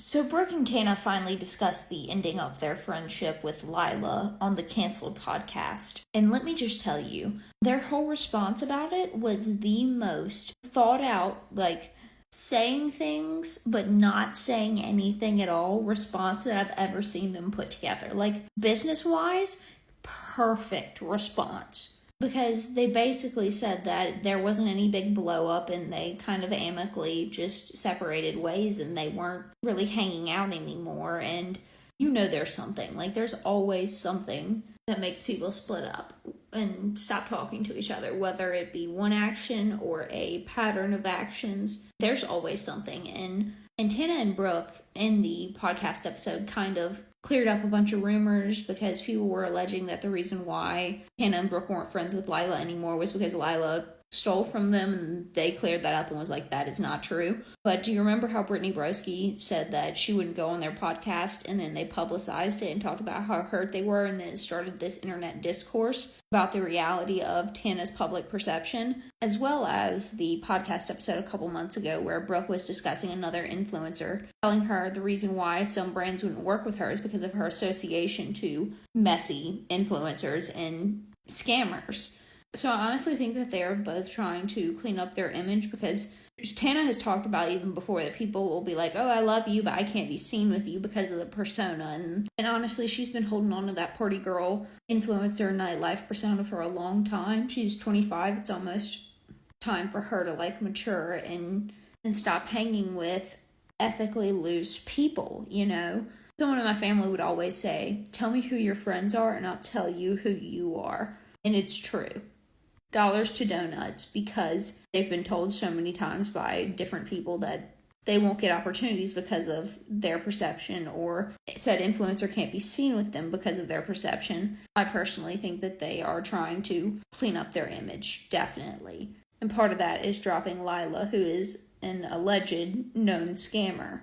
So Brooke and Tana finally discussed the ending of their friendship with Lilah on the canceled podcast. And let me just tell you, their whole response about it was the most thought out, like saying things but not saying anything at all response that I've ever seen them put together. Like business wise, perfect response. Because they basically said that there wasn't any big blow up and they kind of amicably just separated ways and they weren't really hanging out anymore. And you know there's something. Like there's always something that makes people split up and stop talking to each other, whether it be one action or a pattern of actions. There's always something. And Tana and Brooke in the podcast episode kind of cleared up a bunch of rumors because people were alleging that the reason why Tana and Brooke weren't friends with Lilah anymore was because Lilah stole from them, and they cleared that up and was like, that is not true. But do you remember how Brittany Broski said that she wouldn't go on their podcast, and then they publicized it and talked about how hurt they were, and then it started this internet discourse about the reality of Tana's public perception, as well as the podcast episode a couple months ago where Brooke was discussing another influencer, telling her the reason why some brands wouldn't work with her is because of her association to messy influencers and scammers. So I honestly think that they're both trying to clean up their image, because Tana has talked about even before that people will be like, oh, I love you, but I can't be seen with you because of the persona. And honestly, she's been holding on to that party girl influencer nightlife persona for a long time. She's 25. It's almost time for her to mature and stop hanging with ethically loose people, you know? Someone in my family would always say, tell me who your friends are and I'll tell you who you are. And it's true. Dollars to donuts, because they've been told so many times by different people that they won't get opportunities because of their perception, or said influencer can't be seen with them because of their perception. I personally think that they are trying to clean up their image, definitely. And part of that is dropping Lilah, who is an alleged known scammer.